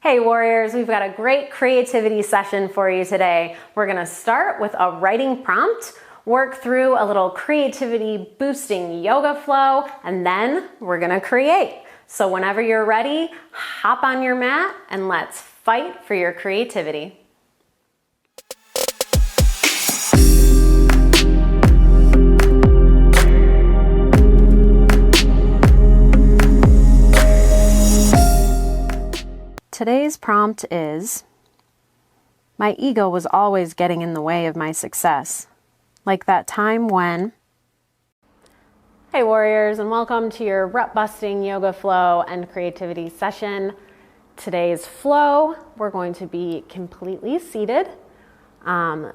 Hey warriors, we've got a great creativity session for you today. We're gonna start with a writing prompt, work through a little creativity boosting yoga flow, and then we're gonna create. So whenever you're ready, hop on your mat and let's fight for your creativity. Today's prompt is, my ego was always getting in the way of my success. Like that time when... Hey warriors, and welcome to your rut busting yoga flow and creativity session. Today's flow, we're going to be completely seated.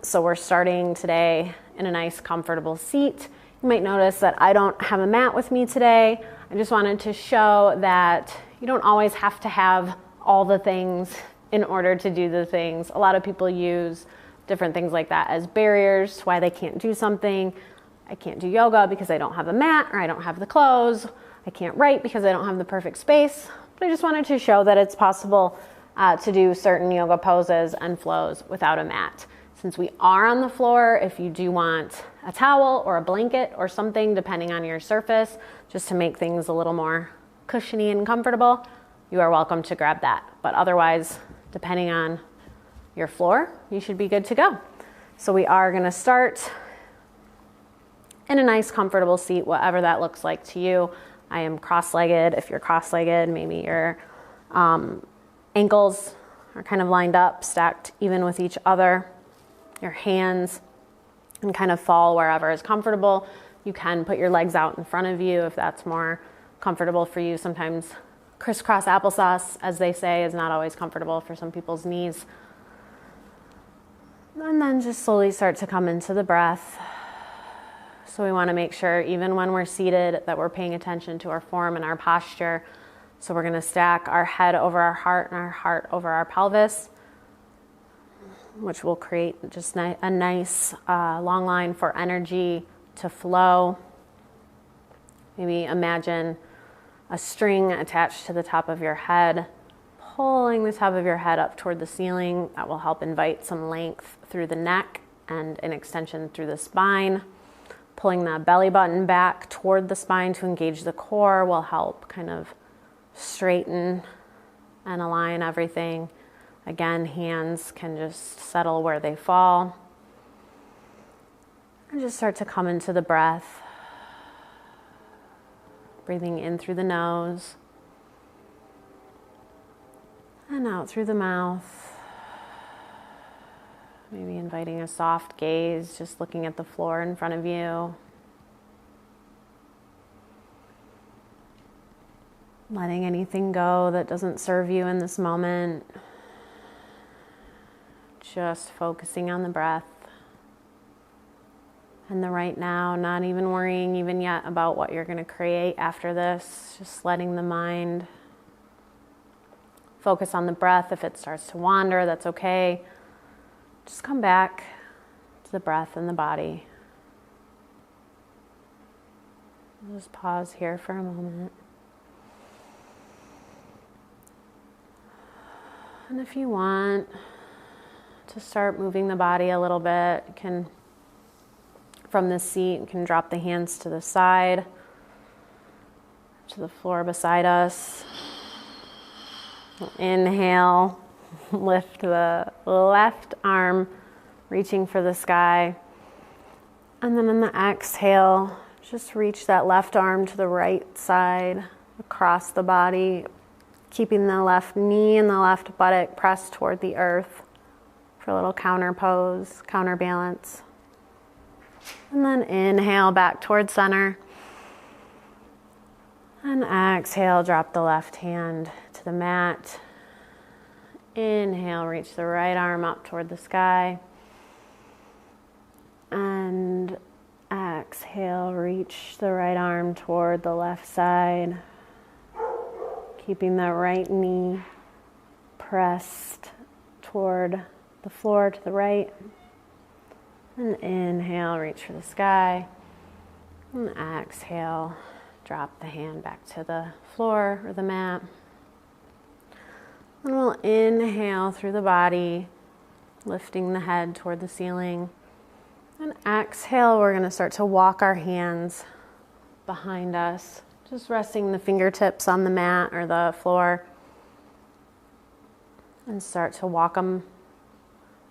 So we're starting today in a nice comfortable seat. You might notice that I don't have a mat with me today. I just wanted to show that you don't always have to have all the things in order to do the things. A lot of people use different things like that as barriers to why they can't do something. I can't do yoga because I don't have a mat, or I don't have the clothes. I can't write because I don't have the perfect space. But I just wanted to show that it's possible to do certain yoga poses and flows without a mat. Since we are on the floor, if you do want a towel or a blanket or something, depending on your surface, just to make things a little more cushiony and comfortable, you are welcome to grab that. But otherwise, depending on your floor, you should be good to go. So we are gonna start in a nice comfortable seat, whatever that looks like to you. I am cross-legged. If you're cross-legged, maybe your ankles are kind of lined up, stacked even with each other. Your hands can kind of fall wherever is comfortable. You can put your legs out in front of you if that's more comfortable for you. Sometimes crisscross applesauce, as they say, is not always comfortable for some people's knees. And then just slowly start to come into the breath. So we want to make sure, even when we're seated, that we're paying attention to our form and our posture. So we're going to stack our head over our heart and our heart over our pelvis, which will create just a nice long line for energy to flow. Maybe imagine a string attached to the top of your head, pulling the top of your head up toward the ceiling. That will help invite some length through the neck and an extension through the spine. Pulling the belly button back toward the spine to engage the core will help kind of straighten and align everything. Again, hands can just settle where they fall. And just start to come into the breath. Breathing in through the nose and out through the mouth. Maybe inviting a soft gaze, just looking at the floor in front of you. Letting anything go that doesn't serve you in this moment. Just focusing on the breath and the right now, not even worrying even yet about what you're going to create after this. Just letting the mind focus on the breath. If it starts to wander, that's okay. Just come back to the breath and the body. I'll just pause here for a moment. And if you want to start moving the body a little bit, you can, from the seat, you can drop the hands to the side, to the floor beside us. Inhale, lift the left arm, reaching for the sky. And then on the exhale, just reach that left arm to the right side, across the body, keeping the left knee and the left buttock pressed toward the earth for a little counter pose, counterbalance. And then inhale back towards center. And exhale, drop the left hand to the mat. Inhale, reach the right arm up toward the sky. And exhale, reach the right arm toward the left side. Keeping the right knee pressed toward the floor to the right. And inhale, reach for the sky. And exhale, drop the hand back to the floor or the mat. And we'll inhale through the body, lifting the head toward the ceiling. And exhale, we're going to start to walk our hands behind us, just resting the fingertips on the mat or the floor. And start to walk them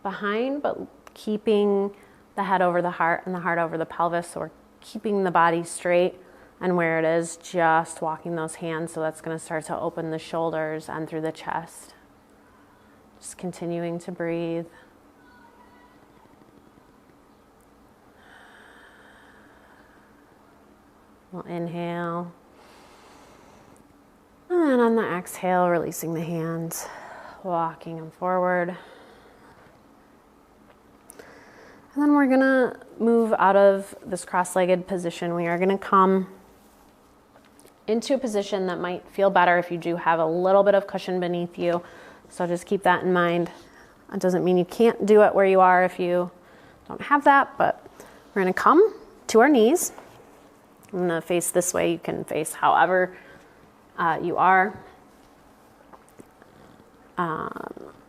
behind, but keeping the head over the heart and the heart over the pelvis. So we're keeping the body straight and where it is, just walking those hands. So that's going to start to open the shoulders and through the chest. Just continuing to breathe. We'll inhale. And then on the exhale, releasing the hands, walking them forward. And then we're going to move out of this cross-legged position. We are going to come into a position that might feel better if you do have a little bit of cushion beneath you. So just keep that in mind. It doesn't mean you can't do it where you are if you don't have that, but we're going to come to our knees. I'm going to face this way. You can face however you are.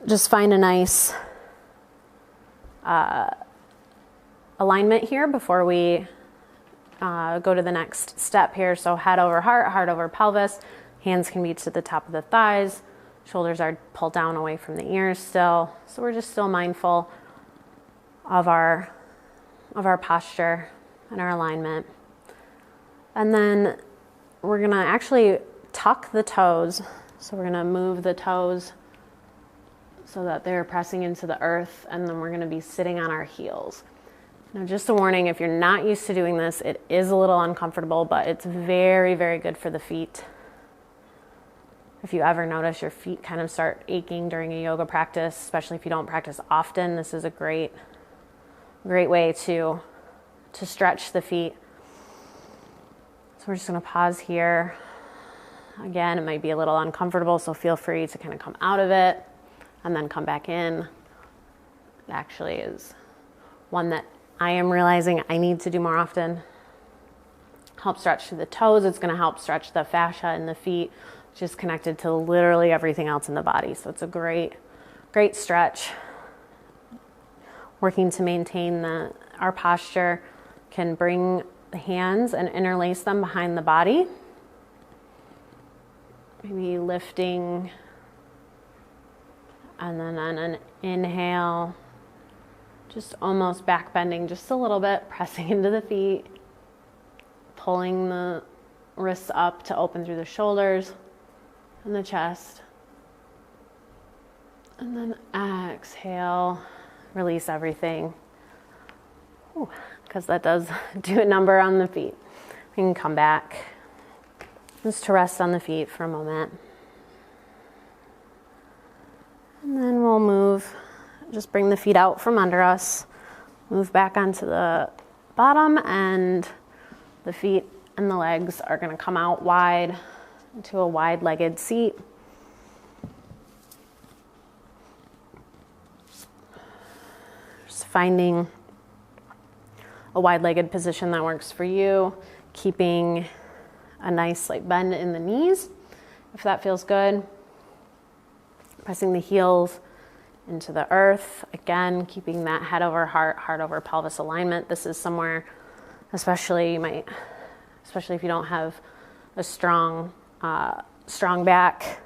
Just find a nice alignment here before we go to the next step here. So head over heart, heart over pelvis. Hands can be to the top of the thighs. Shoulders are pulled down away from the ears still. So we're just still mindful of our posture and our alignment. And then we're going to actually tuck the toes. So we're going to move the toes so that they're pressing into the earth, and then we're going to be sitting on our heels. Now, just a warning, if you're not used to doing this, it is a little uncomfortable, but it's very, very good for the feet. If you ever notice your feet kind of start aching during a yoga practice, especially if you don't practice often, this is a great way to stretch the feet. So we're just going to pause here. Again, it might be a little uncomfortable, so feel free to kind of come out of it and then come back in. It actually is one that I am realizing I need to do more often. Help stretch through the toes. It's going to help stretch the fascia in the feet, which is connected to literally everything else in the body. So it's a great stretch. Working to maintain our posture can bring the hands and interlace them behind the body. Maybe lifting, and then on an inhale, just almost back bending just a little bit, pressing into the feet, pulling the wrists up to open through the shoulders and the chest. And then exhale, release everything. Because that does do a number on the feet. We can come back just to rest on the feet for a moment. And then we'll move, just bring the feet out from under us, move back onto the bottom, and the feet and the legs are going to come out wide into a wide-legged seat. Just finding a wide-legged position that works for you, keeping a nice bend in the knees, if that feels good. Pressing the heels into the earth. Again, keeping that head over heart, heart over pelvis alignment. This is somewhere, especially if you don't have a strong back,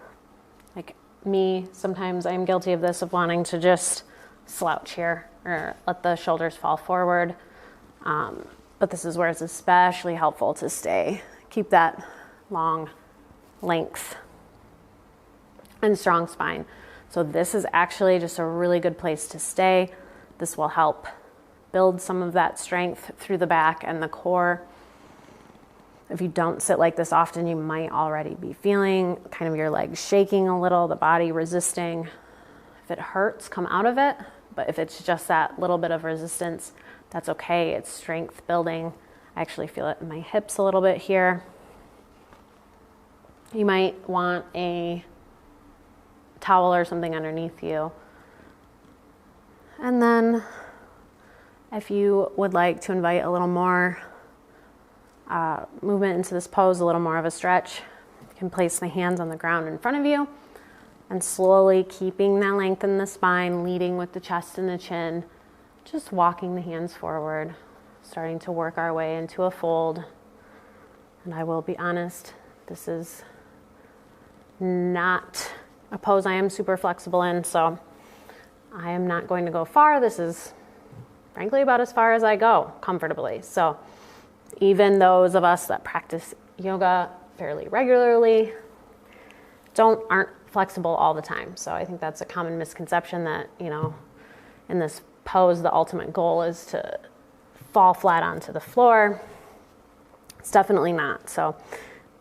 like me. Sometimes I'm guilty of this, of wanting to just slouch here or let the shoulders fall forward. But this is where it's especially helpful to keep that long length and strong spine. So this is actually just a really good place to stay. This will help build some of that strength through the back and the core. If you don't sit like this often, you might already be feeling kind of your legs shaking a little, the body resisting. If it hurts, come out of it. But if it's just that little bit of resistance, that's okay. It's strength building. I actually feel it in my hips a little bit here. You might want a towel or something underneath you. And then if you would like to invite a little more movement into this pose, a little more of a stretch, you can place the hands on the ground in front of you And slowly keeping that length in the spine, leading with the chest and the chin, just walking the hands forward, starting to work our way into a fold. And I will be honest, this is not a pose I am super flexible in, so I am not going to go far. This is frankly about as far as I go comfortably. So even those of us that practice yoga fairly regularly aren't flexible all the time. So I think that's a common misconception that, in this pose, the ultimate goal is to fall flat onto the floor. It's definitely not. So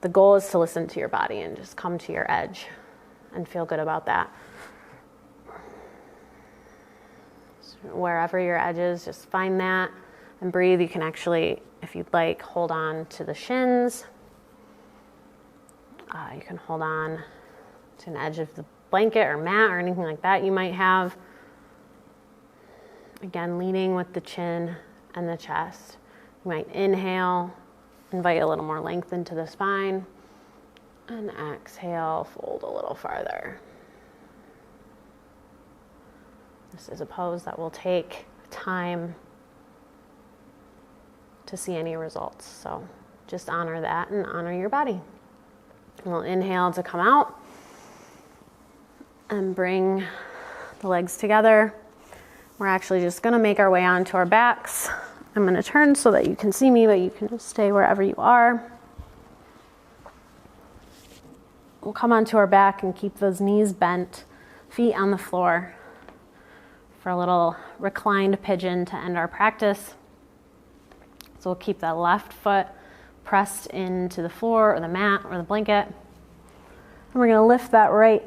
the goal is to listen to your body and just come to your edge and feel good about that. So wherever your edge is, just find that and breathe. You can actually, if you'd like, hold on to the shins. You can hold on to an edge of the blanket or mat or anything like that you might have. Again, leading with the chin and the chest. You might inhale, invite a little more length into the spine, and exhale, fold a little farther. This is a pose that will take time to see any results. So just honor that and honor your body. We'll inhale to come out and bring the legs together. We're actually just going to make our way onto our backs. I'm going to turn so that you can see me, but you can just stay wherever you are. We'll come onto our back and keep those knees bent, feet on the floor for a little reclined pigeon to end our practice. So we'll keep that left foot pressed into the floor or the mat or the blanket. And we're going to lift that right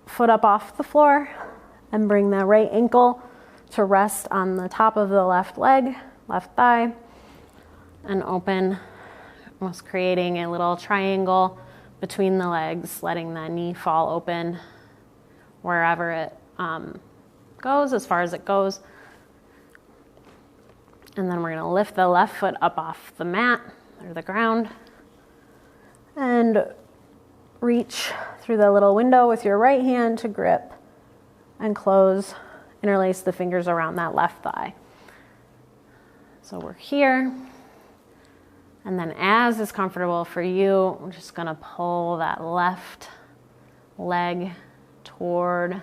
foot up off the floor and bring that right ankle to rest on the top of the left leg, left thigh, and open, almost creating a little triangle between the legs, letting the knee fall open wherever it goes, as far as it goes. And then we're going to lift the left foot up off the mat or the ground and reach through the little window with your right hand to grip and close, interlace the fingers around that left thigh. So we're here. And then as is comfortable for you, we're just going to pull that left leg toward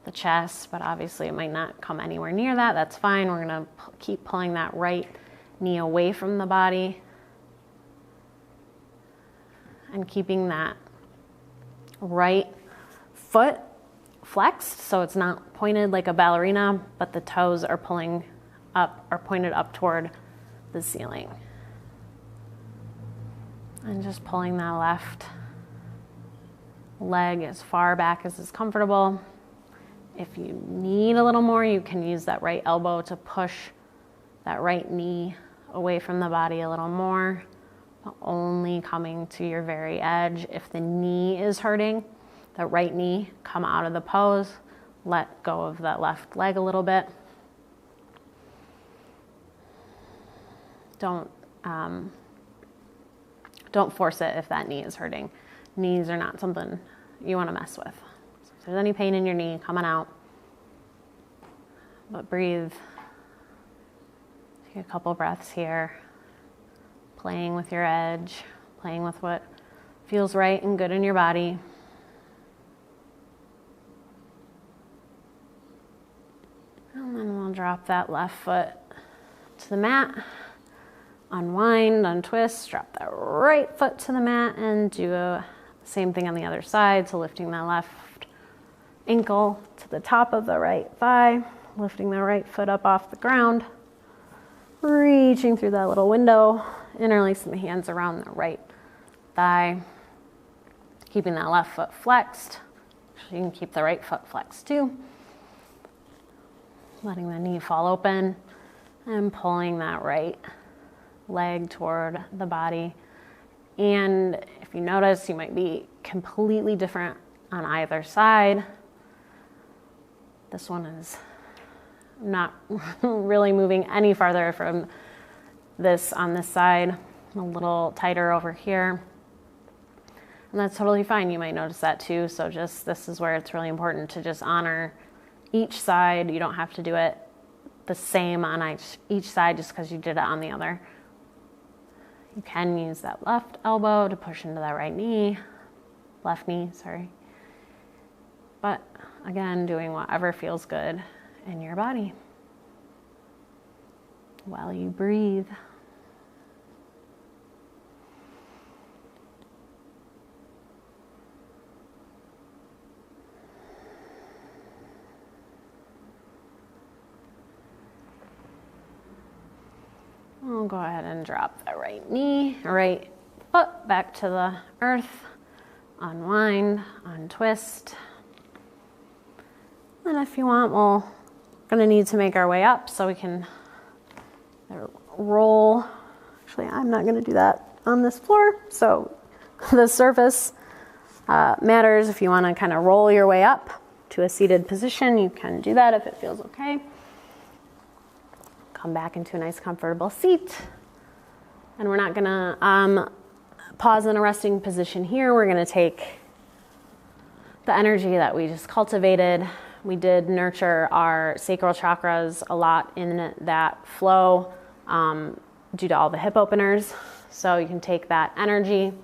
the chest, but obviously it might not come anywhere near that. That's fine. We're going to keep pulling that right knee away from the body and keeping that right foot flexed so it's not pointed like a ballerina, but the toes are pulling up or pointed up toward the ceiling. And just pulling that left leg as far back as is comfortable. If you need a little more, you can use that right elbow to push that right knee away from the body a little more, but only coming to your very edge. If the knee is hurting, the right knee, come out of the pose, let go of that left leg a little bit. Don't force it if that knee is hurting. Knees are not something you want to mess with. So if there's any pain in your knee, coming out. But breathe. Take a couple breaths here. Playing with your edge, playing with what feels right and good in your body. And then we'll drop that left foot to the mat. Unwind, untwist, drop that right foot to the mat and do the same thing on the other side. So lifting that left ankle to the top of the right thigh, lifting the right foot up off the ground, reaching through that little window, interlacing the hands around the right thigh, keeping that left foot flexed. You can keep the right foot flexed too. Letting the knee fall open and pulling that right leg toward the body. And if you notice, you might be completely different on either side. This one is not really moving any farther from this on this side, a little tighter over here. And that's totally fine. You might notice that too. So this is where it's really important to just honor each side. You don't have to do it the same on each side just because you did it on the other. You can use that left elbow to push into that left knee, sorry. But again, doing whatever feels good in your body while you breathe. I'll go ahead and drop that right foot back to the earth. Unwind, untwist. And if you want, we're gonna need to make our way up so we can roll. Actually, I'm not gonna do that on this floor. So the surface matters. If you wanna kind of roll your way up to a seated position, you can do that if it feels okay. Come back into a nice comfortable seat. And we're not gonna pause in a resting position here. We're gonna take the energy that we just cultivated. We did nurture our sacral chakras a lot in that flow due to all the hip openers. So you can take that energy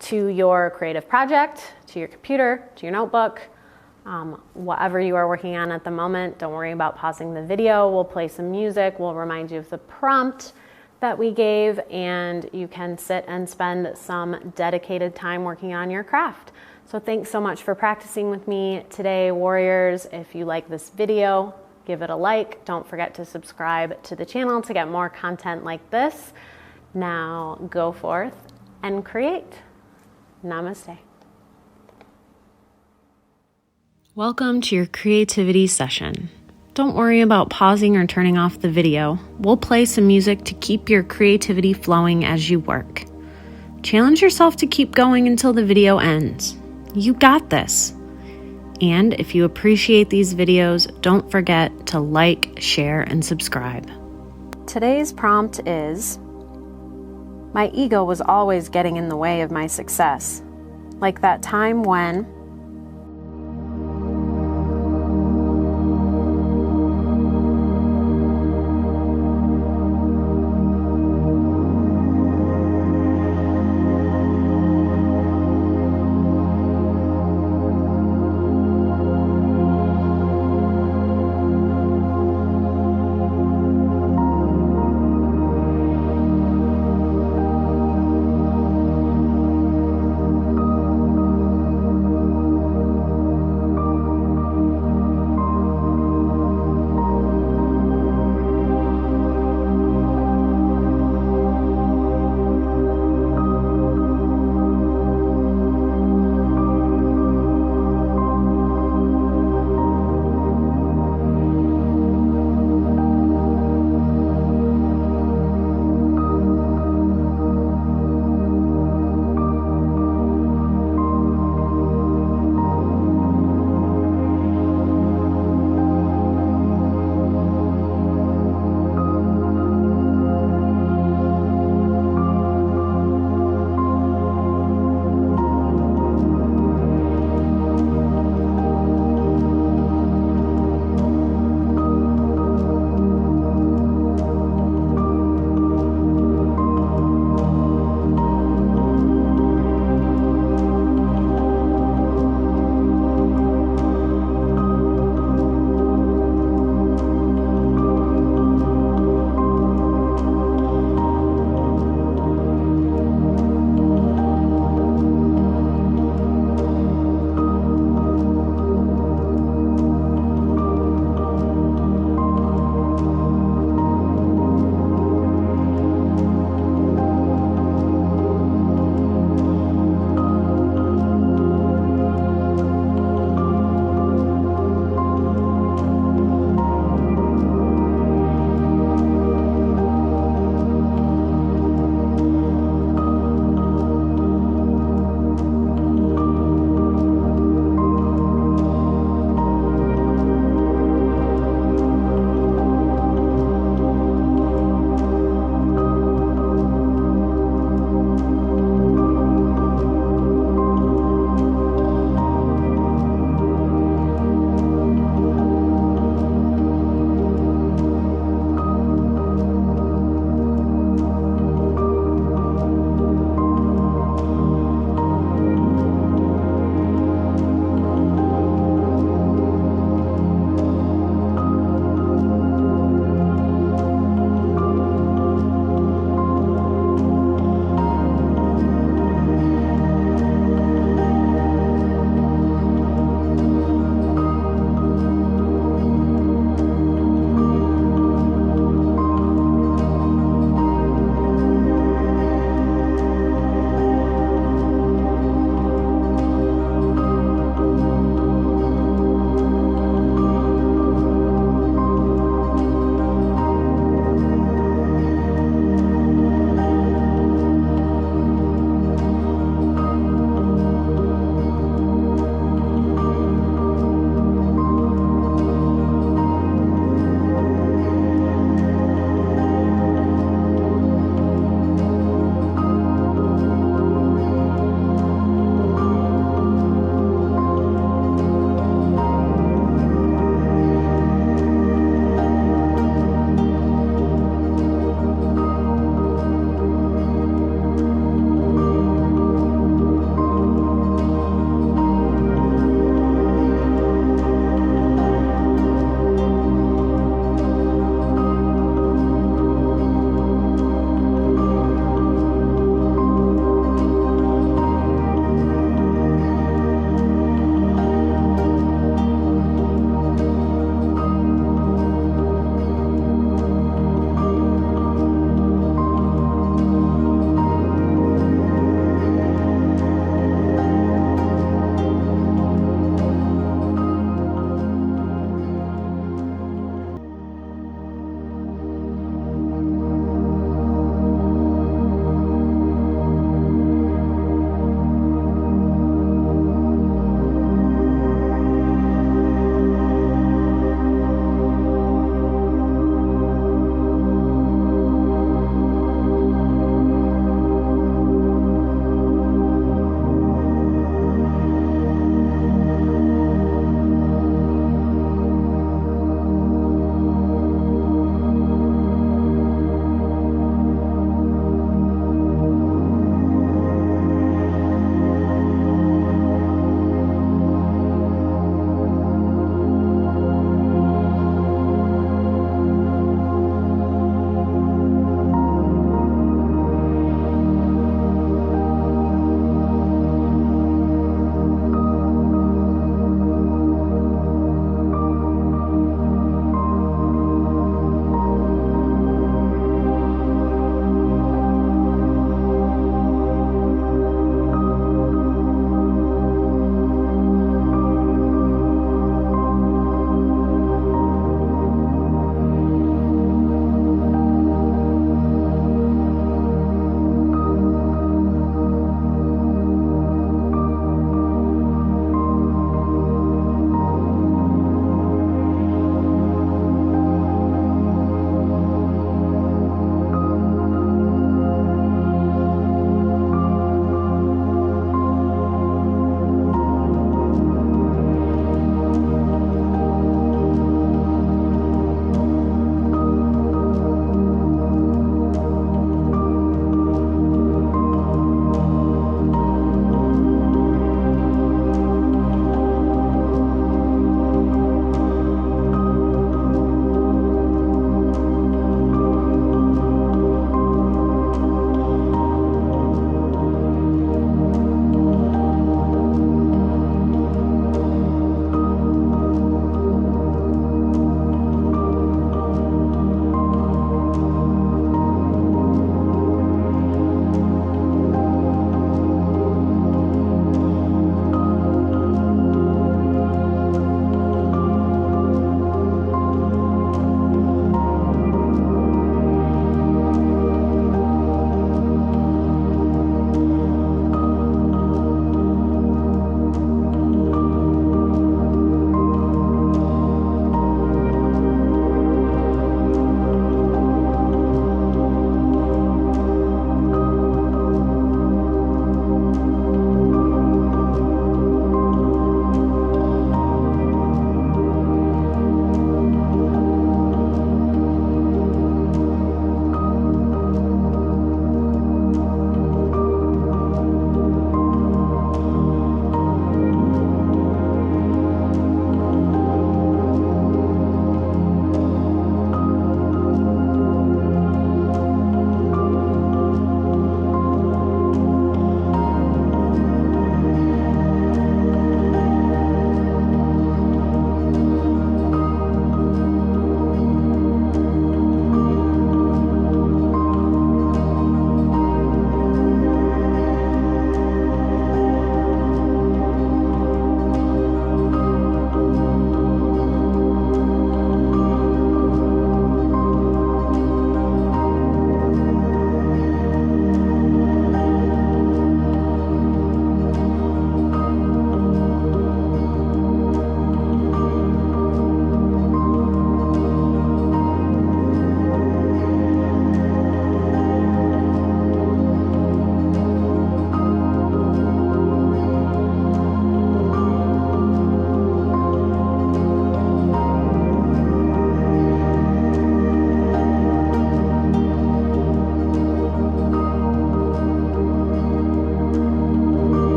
to your creative project, to your computer, to your notebook, whatever you are working on at the moment. Don't worry about pausing the video. We'll play some music. We'll remind you of the prompt that we gave, and you can sit and spend some dedicated time working on your craft. So thanks so much for practicing with me today, warriors. If you like this video, give it a like. Don't forget to subscribe to the channel to get more content like this. Now go forth and create. Namaste. Welcome to your creativity session. Don't worry about pausing or turning off the video. We'll play some music to keep your creativity flowing as you work. Challenge yourself to keep going until the video ends. You got this. And if you appreciate these videos, don't forget to like, share, and subscribe. Today's prompt is, my ego was always getting in the way of my success. Like that time when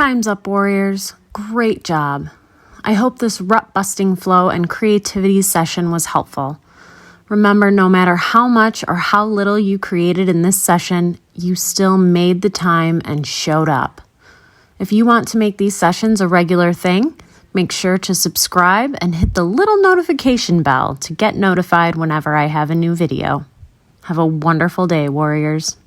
Time's up, warriors. Great job. I hope this rut-busting flow and creativity session was helpful. Remember, no matter how much or how little you created in this session, you still made the time and showed up. If you want to make these sessions a regular thing, make sure to subscribe and hit the little notification bell to get notified whenever I have a new video. Have a wonderful day, warriors.